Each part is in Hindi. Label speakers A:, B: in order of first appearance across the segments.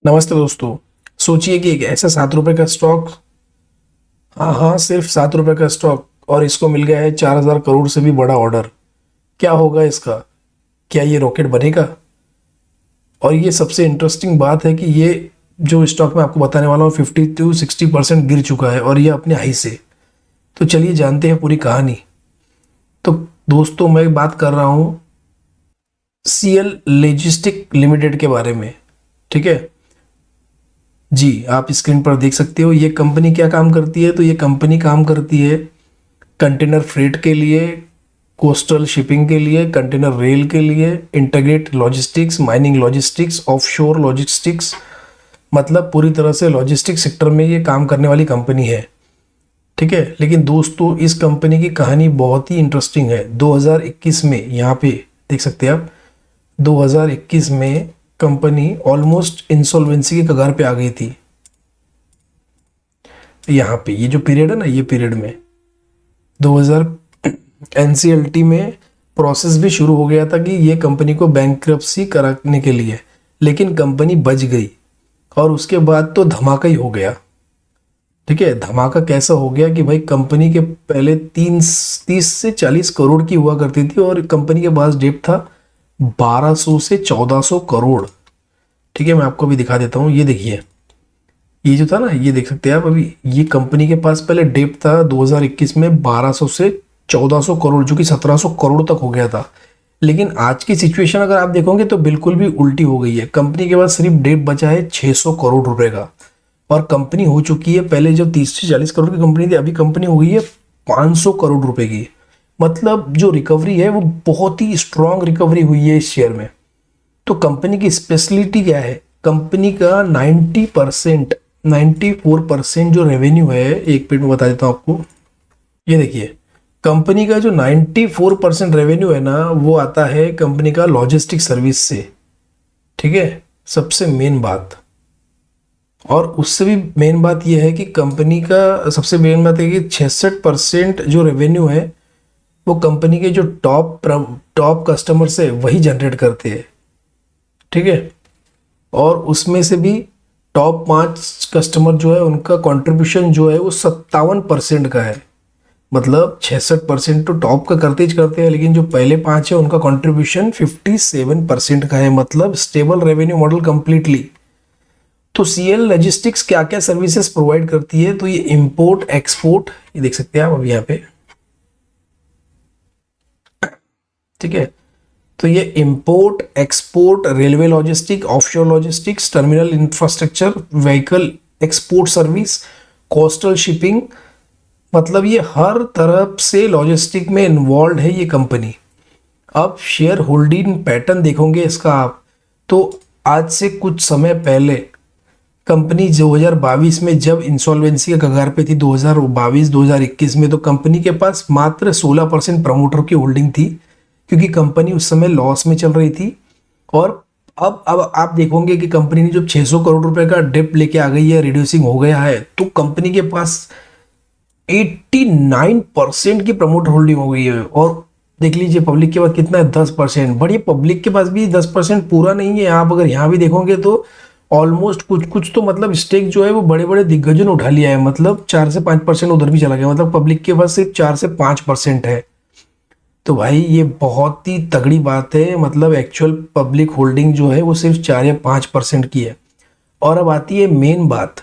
A: नमस्ते दोस्तों। सोचिए कि एक ऐसा 7 रुपए का स्टॉक, हाँ सिर्फ 7 रुपए का स्टॉक, और इसको मिल गया है 4,000 करोड़ से भी बड़ा ऑर्डर। क्या होगा इसका? क्या ये रॉकेट बनेगा? और ये सबसे इंटरेस्टिंग बात है कि ये जो स्टॉक मैं आपको बताने वाला हूँ 50 to 60% गिर चुका है, और ये अपने हाई से। तो चलिए जानते हैं पूरी कहानी। तो दोस्तों, मैं बात कर रहा हूँ सीएल लॉजिस्टिक लिमिटेड के बारे में। ठीक है जी, आप स्क्रीन पर देख सकते हो ये कंपनी क्या काम करती है। तो ये कंपनी काम करती है कंटेनर फ्रेट के लिए, कोस्टल शिपिंग के लिए, कंटेनर रेल के लिए, integrate logistics, mining logistics, offshore logistics, मतलब पूरी तरह से लॉजिस्टिक सेक्टर में ये काम करने वाली कंपनी है। ठीक है, लेकिन दोस्तों इस कंपनी की कहानी बहुत ही इंटरेस्टिंग है। 2021 में, यहाँ पे देख सकते हैं आप, 2021 में कंपनी ऑलमोस्ट इंसॉल्वेंसी के कगार पे आ गई थी। यहाँ पे ये जो पीरियड है ना, ये पीरियड में 2000 एनसीएलटी में प्रोसेस भी शुरू हो गया था कि ये कंपनी को बैंकरप्सी कराने के लिए, लेकिन कंपनी बच गई। और उसके बाद तो धमाका ही हो गया। ठीक है, धमाका कैसा हो गया कि भाई कंपनी के पहले 30 से 40 करोड़ की हुआ करती थी, और कंपनी के पास डेट था 1200 से 1400 करोड़। ठीक है, मैं आपको भी दिखा देता हूँ। ये देखिए, ये जो था ना, ये देख सकते हैं आप। अभी ये कंपनी के पास पहले डेट था 2021 में 1200 से 1400 करोड़, जो कि 1700 करोड़ तक हो गया था। लेकिन आज की सिचुएशन अगर आप देखोगे तो बिल्कुल भी उल्टी हो गई है। कंपनी के पास सिर्फ डेट बचा है 600 करोड़ रुपए का, और कंपनी हो चुकी है, पहले जो 30 से 40 करोड़ की कंपनी थी, अभी कंपनी हो गई है 500 करोड़ रुपए की। मतलब जो रिकवरी है वो बहुत ही स्ट्रांग रिकवरी हुई है इस शेयर में। तो कंपनी की स्पेशलिटी क्या है? कंपनी का 94% जो रेवेन्यू है, एक मिनट में बता देता हूँ आपको। ये देखिए, कंपनी का जो 94% रेवेन्यू है ना, वो आता है कंपनी का लॉजिस्टिक सर्विस से। ठीक है, सबसे मेन बात। और उससे भी मेन बात यह है कि कंपनी का सबसे मेन बात है कि 66% जो रेवेन्यू है वो कंपनी के जो टॉप कस्टमर से वही जनरेट करते हैं। ठीक है, और उसमें से भी टॉप 5 कस्टमर जो है उनका कंट्रीब्यूशन जो है वो 57% का है। मतलब 66% तो टॉप का करते हैं, लेकिन जो पहले 5 है उनका कंट्रीब्यूशन 57% का है। मतलब स्टेबल रेवेन्यू मॉडल कंप्लीटली। तो सीएल लॉजिस्टिक्स क्या क्या सर्विसेज प्रोवाइड करती है? तो ये इंपोर्ट एक्सपोर्ट, ये देख सकते हैं आप अभी यहाँ पे। ठीक है, तो ये import export, railway logistic, offshore logistics, terminal infrastructure, vehicle export service, coastal shipping, मतलब ये हर तरफ से लॉजिस्टिक में इन्वॉल्व है ये कंपनी। अब शेयर होल्डिंग पैटर्न देखोगे इसका आप, तो आज से कुछ समय पहले कंपनी 2022 में जब इंसॉल्वेंसी के कगार पे थी, 2022-2021 में, तो कंपनी के पास मात्र 16% प्रमोटर की होल्डिंग थी, क्योंकि कंपनी उस समय लॉस में चल रही थी। और अब आप देखोगे कि कंपनी ने जब 600 करोड़ रुपए का डिप लेके आ गई है, रिड्यूसिंग हो गया है, तो कंपनी के पास 89% की प्रमोटर होल्डिंग हो गई है। और देख लीजिए पब्लिक के पास कितना है, 10%। बट ये पब्लिक के पास भी 10% पूरा नहीं है। आप अगर यहाँ भी देखोगे तो ऑलमोस्ट कुछ तो मतलब स्टेक जो है वो बड़े बड़े दिग्गजों ने उठा लिया है। मतलब 4 से 5% उधर भी चला गया। मतलब पब्लिक के पास सिर्फ 4 से 5% है। तो भाई ये बहुत ही तगड़ी बात है। मतलब एक्चुअल पब्लिक होल्डिंग जो है वो सिर्फ 4 या 5% की है। और अब आती है मेन बात।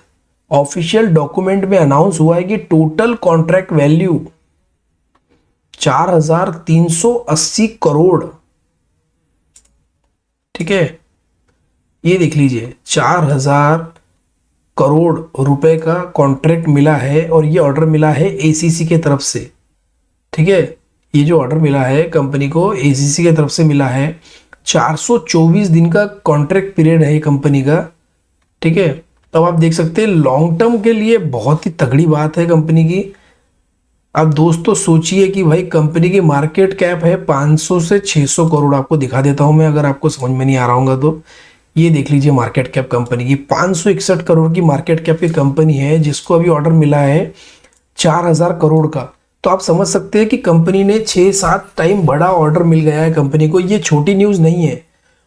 A: ऑफिशियल डॉक्यूमेंट में अनाउंस हुआ है कि टोटल कॉन्ट्रैक्ट वैल्यू 4,380 करोड़। ठीक है, ये देख लीजिए, 4,000 करोड़ रुपए का कॉन्ट्रैक्ट मिला है, और ये ऑर्डर मिला है एसीसी के तरफ से। ठीक है, ये जो ऑर्डर मिला है कंपनी को एसीसी की तरफ से मिला है। 424 दिन का कॉन्ट्रैक्ट पीरियड है ये कंपनी का। ठीक है, तो आप देख सकते हैं लॉन्ग टर्म के लिए बहुत ही तगड़ी बात है कंपनी की। अब दोस्तों सोचिए कि भाई कंपनी की मार्केट कैप है 500 से 600 करोड़। आपको दिखा देता हूं मैं, अगर आपको समझ में नहीं आ रहा होगा तो। ये देख लीजिए मार्केट कैप कंपनी की, 561 करोड़ की मार्केट कैप की कंपनी है, जिसको अभी ऑर्डर मिला है 4,000 करोड़ का। तो आप समझ सकते हैं कि कंपनी ने 6-7 टाइम बड़ा ऑर्डर मिल गया है कंपनी को। ये छोटी न्यूज़ नहीं है।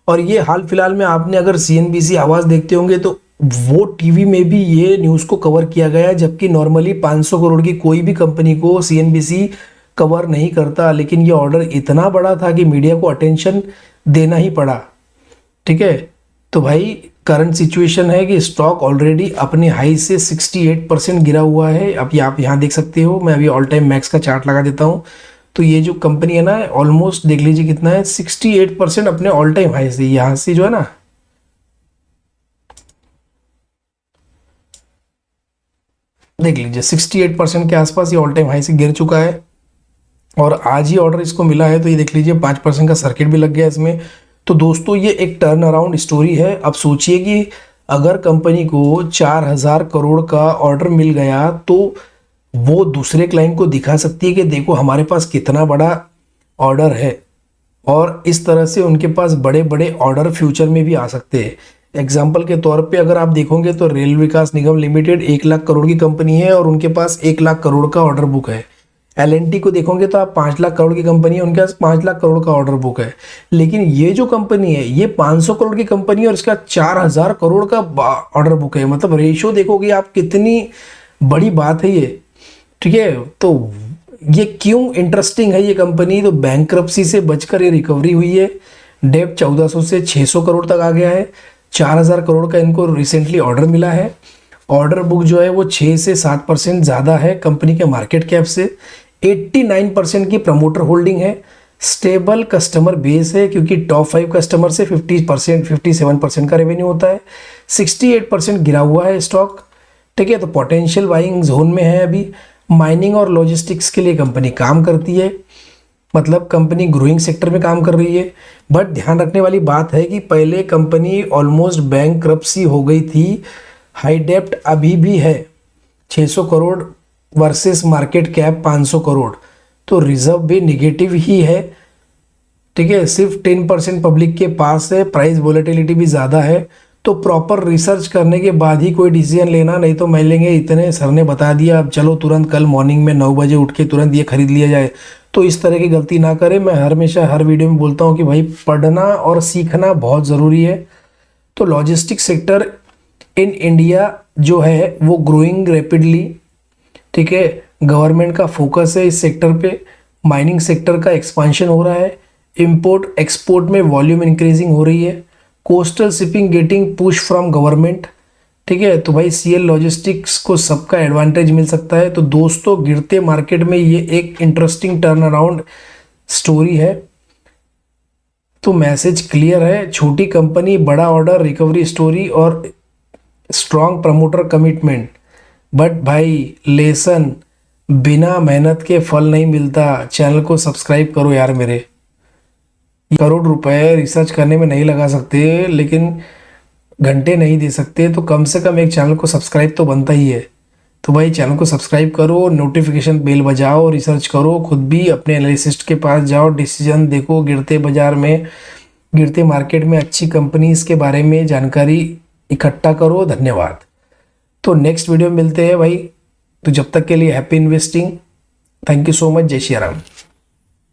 A: और ये हाल फिलहाल में आपने अगर सीएनबीसी आवाज़ देखते होंगे तो वो टीवी में भी ये न्यूज़ को कवर किया गया, जबकि नॉर्मली 500 करोड़ की कोई भी कंपनी को सीएनबीसी कवर नहीं करता, लेकिन ये ऑर्डर इतना बड़ा था कि मीडिया को अटेंशन देना ही पड़ा। ठीक है, तो भाई करंट सिचुएशन है कि स्टॉक ऑलरेडी अपने हाई से 68% गिरा हुआ है। अब आप यहाँ देख सकते हो, मैं अभी ऑल टाइम मैक्स का चार्ट लगा देता हूँ। तो ये जो कंपनी है ना, ऑलमोस्ट देख लीजिए कितना है, 68% अपने ऑल टाइम हाई से, यहाँ से जो है ना, देख लीजिए 68% के आसपास ये ऑल टाइम हाई से गिर चुका है। और आज ही ऑर्डर इसको मिला है, तो ये देख लीजिए 5% का सर्किट भी लग गया इसमें। तो दोस्तों ये एक टर्न अराउंड स्टोरी है। अब सोचिए कि अगर कंपनी को 4000 करोड़ का ऑर्डर मिल गया, तो वो दूसरे क्लाइंट को दिखा सकती है कि देखो हमारे पास कितना बड़ा ऑर्डर है, और इस तरह से उनके पास बड़े बड़े ऑर्डर फ्यूचर में भी आ सकते हैं। एग्जाम्पल के तौर पे अगर आप देखोगे तो रेल विकास निगम लिमिटेड 1 लाख करोड़ की कंपनी है और उनके पास 1 लाख करोड़ का ऑर्डर बुक है। एल को देखोगे तो आप 5 लाख करोड़ की कंपनी है, उनके पास 5 लाख करोड़ का ऑर्डर बुक है। लेकिन ये जो कंपनी है ये 500 करोड़ की कंपनी है और इसका 4000 करोड़ का ऑर्डर बुक है। मतलब रेशियो देखोगे आप, कितनी बड़ी बात है ये। ठीक है, तो ये क्यों इंटरेस्टिंग है ये कंपनी? तो बैंकरप्सी से बचकर ये रिकवरी हुई है, डेब्ट 1400 से 600 करोड़ तक आ गया है, 4000 करोड़ का इनको रिसेंटली ऑर्डर मिला है। ऑर्डर बुक जो है वो 6 से 7% ज़्यादा है कंपनी के मार्केट कैप से। 89% की प्रमोटर होल्डिंग है। स्टेबल कस्टमर बेस है, क्योंकि टॉप 5 कस्टमर से 50% 57% का रेवेन्यू होता है। 68% गिरा हुआ है स्टॉक। ठीक है, तो पोटेंशियल बाइंग जोन में है अभी। माइनिंग और लॉजिस्टिक्स के लिए कंपनी काम करती है, मतलब कंपनी ग्रोइंग सेक्टर में काम कर रही है। बट ध्यान रखने वाली बात है कि पहले कंपनी ऑलमोस्ट बैंकरप्सी हो गई थी। हाई डेप्ट अभी भी है 600 crore versus market cap 500 crore, तो रिजर्व भी निगेटिव ही है। ठीक है, सिर्फ 10% पब्लिक के पास है, प्राइस वोलेटिलिटी भी ज़्यादा है। तो प्रॉपर रिसर्च करने के बाद ही कोई डिसीजन लेना, नहीं तो मिलेंगे इतने सर ने बता दिया अब चलो तुरंत कल मॉर्निंग में 9 बजे उठ के तुरंत ये खरीद लिया जाए। तो इस तरह की गलती ना करें। मैं हमेशा हर वीडियो में बोलता हूँ कि भाई पढ़ना और सीखना बहुत ज़रूरी है। तो लॉजिस्टिक सेक्टर इन इंडिया जो है वो ग्रोइंग रैपिडली। ठीक है, गवर्नमेंट का फोकस है इस सेक्टर पे। माइनिंग सेक्टर का एक्सपांशन हो रहा है। इंपोर्ट एक्सपोर्ट में वॉल्यूम इंक्रीजिंग हो रही है। Coastal shipping getting push from government. ठीक है, तो भाई सीएल लॉजिस्टिक्स को सबका एडवांटेज मिल सकता है। तो दोस्तों गिरते मार्केट में ये एक इंटरेस्टिंग टर्न अराउंड स्टोरी है। तो मैसेज क्लियर है, छोटी कंपनी, बड़ा ऑर्डर, रिकवरी स्टोरी और स्ट्रॉन्ग प्रमोटर कमिटमेंट। बट भाई लेसन, बिना मेहनत के फल नहीं मिलता। चैनल को सब्सक्राइब करो यार मेरे। करोड़ रुपए रिसर्च करने में नहीं लगा सकते, लेकिन घंटे नहीं दे सकते, तो कम से कम एक चैनल को सब्सक्राइब तो बनता ही है। तो भाई चैनल को सब्सक्राइब करो, नोटिफिकेशन बेल बजाओ, रिसर्च करो, खुद भी अपने एनालिसिस्ट के पास जाओ, डिसीजन देखो, गिरते बाजार में, गिरते मार्केट में अच्छी कंपनीज के बारे में जानकारी इकट्ठा करो। धन्यवाद। तो नेक्स्ट वीडियो में मिलते हैं भाई। तो जब तक के लिए happy investing. Thank you so much. जय श्री राम।